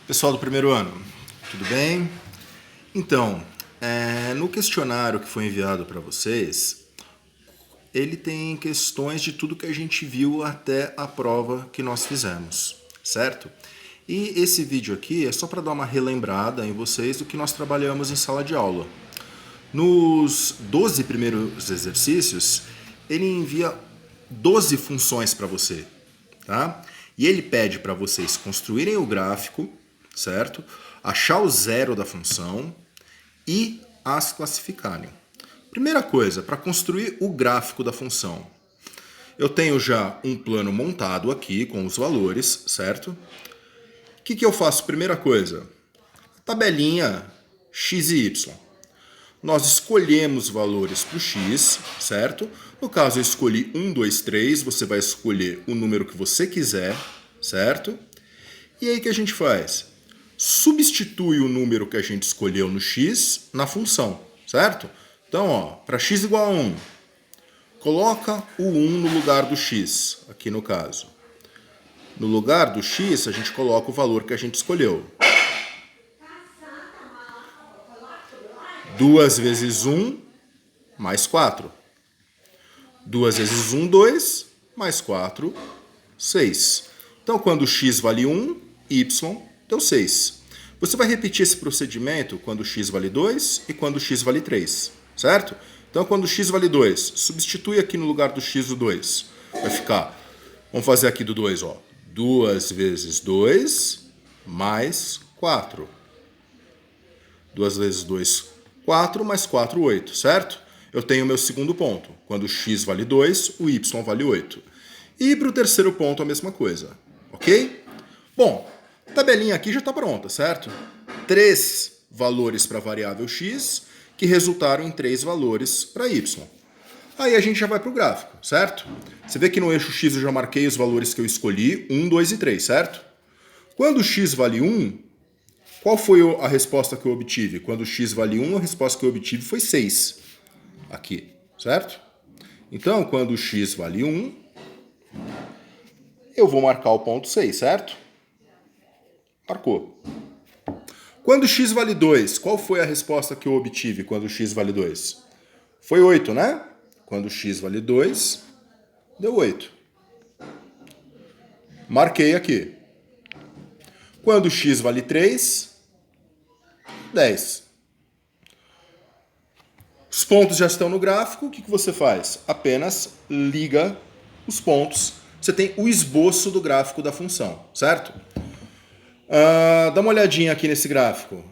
Pessoal do primeiro ano, tudo bem? Então, no questionário que foi enviado para vocês, ele tem questões de tudo que a gente viu até a prova que nós fizemos, certo? E esse vídeo aqui é só para dar uma relembrada em vocês do que nós trabalhamos em sala de aula. Nos 12 primeiros exercícios, ele envia 12 funções para você, tá? E ele pede para vocês construírem o gráfico, certo? Achar o zero da função e as classificarem. Primeira coisa, para construir o gráfico da função. Eu tenho já um plano montado aqui com os valores, certo? O que eu faço? Primeira coisa, tabelinha x e y. Nós escolhemos valores para o x, certo? No caso eu escolhi 1, 2, 3, você vai escolher o número que você quiser, certo? E aí o que a gente faz? Substitui o número que a gente escolheu no x na função, certo? Então, para x igual a 1, coloca o 1 no lugar do x, aqui no caso. No lugar do x, a gente coloca o valor que a gente escolheu. 2 vezes 1, mais 4. 2 vezes 1, 2, mais 4, 6. Então, quando x vale 1, y deu 6. Você vai repetir esse procedimento quando x vale 2 e quando x vale 3, certo? Então, quando x vale 2, substitui aqui no lugar do x o 2. Vai ficar, vamos fazer aqui do 2, ó. 2 vezes 2, mais 4. 2 vezes 2, 4, mais 4, 8, certo? Eu tenho o meu segundo ponto. Quando x vale 2, o y vale 8. E para o terceiro ponto a mesma coisa, ok? Bom, a tabelinha aqui já está pronta, certo? 3 valores para a variável x que resultaram em 3 valores para y. Aí a gente já vai para o gráfico, certo? Você vê que no eixo x eu já marquei os valores que eu escolhi, 1, 2 e 3, certo? Quando x vale 1, qual foi a resposta que eu obtive? Quando x vale 1, a resposta que eu obtive foi 6. Aqui, certo? Então, quando x vale 1, eu vou marcar o ponto 6, certo? Marcou. Quando x vale 2, qual foi a resposta que eu obtive quando x vale 2? Foi 8, né? Quando x vale 2, deu 8. Marquei aqui. Quando x vale 3, 10. Os pontos já estão no gráfico, o que você faz? Apenas liga os pontos. Você tem o esboço do gráfico da função, certo? Dá uma olhadinha aqui nesse gráfico.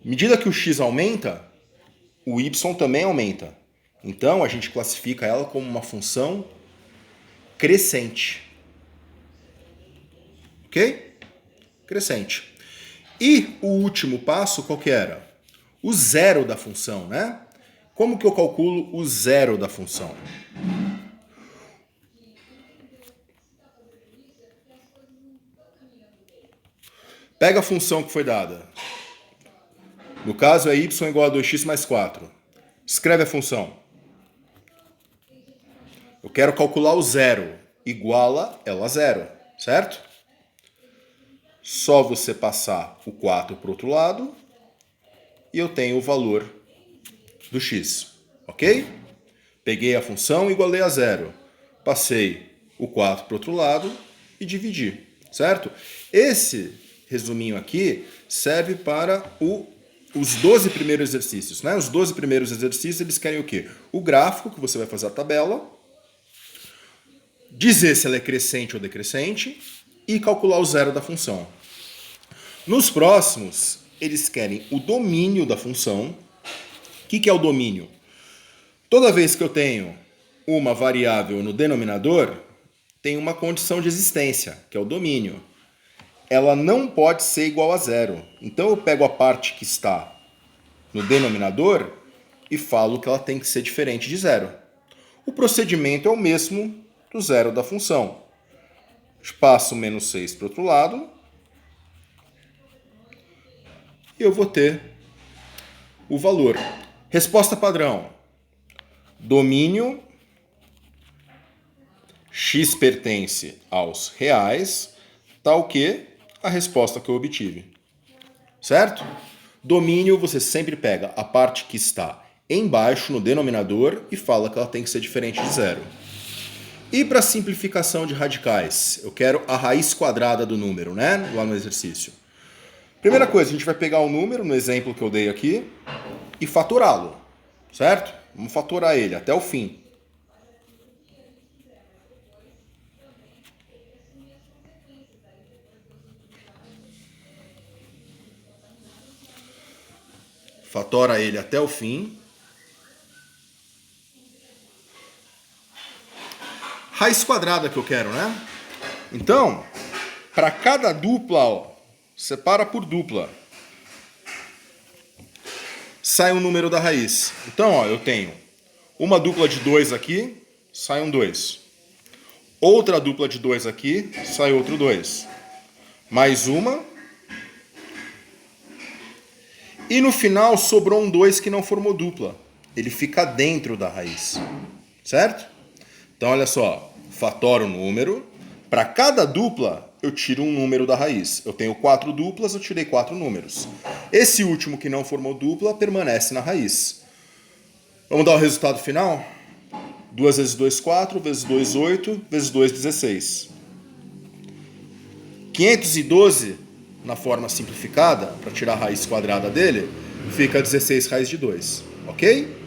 À medida que o x aumenta, o y também aumenta. Então, a gente classifica ela como uma função crescente. Ok? Crescente. E o último passo, qual que era? O zero da função, né? Como que eu calculo o zero da função? Pega a função que foi dada. No caso é y igual a 2x mais 4. Escreve a função. Eu quero calcular o zero. Iguala ela a zero, certo? Só você passar o 4 para o outro lado e eu tenho o valor do x, ok? Peguei a função e igualei a zero. Passei o 4 para o outro lado e dividi, certo? Esse resuminho aqui serve para os 12 primeiros exercícios, né? Os 12 primeiros exercícios, eles querem o quê? O gráfico, que você vai fazer a tabela, dizer se ela é crescente ou decrescente e calcular o zero da função. Nos próximos, eles querem o domínio da função. O que é o domínio? Toda vez que eu tenho uma variável no denominador, tem uma condição de existência, que é o domínio. Ela não pode ser igual a zero. Então eu pego a parte que está no denominador e falo que ela tem que ser diferente de zero. O procedimento é o mesmo do zero da função. Passo menos 6 para o outro lado e eu vou ter o valor. Resposta padrão. Domínio x pertence aos reais, tal que a resposta que eu obtive. Certo? Domínio, você sempre pega a parte que está embaixo no denominador e fala que ela tem que ser diferente de zero. E para simplificação de radicais? Eu quero a raiz quadrada do número, né? Lá no exercício. Primeira coisa, a gente vai pegar o número, no exemplo que eu dei aqui, e fatorá-lo, certo? Vamos fatorar ele até o fim. Fatora ele até o fim. Raiz quadrada que eu quero, né? Então, para cada dupla, ó, separa por dupla. Sai um número da raiz. Então, ó, eu tenho uma dupla de 2 aqui, sai um 2. Outra dupla de 2 aqui, sai outro 2. Mais uma. E no final sobrou um 2 que não formou dupla. Ele fica dentro da raiz. Certo? Então, olha só. Fatoro o número. Para cada dupla, eu tiro um número da raiz. Eu tenho 4 duplas, eu tirei 4 números. Esse último que não formou dupla permanece na raiz. Vamos dar o resultado final? 2 vezes 2, 4, vezes 2, 8, vezes 2, 16. 512, na forma simplificada, para tirar a raiz quadrada dele, fica 16 raiz de 2. Ok?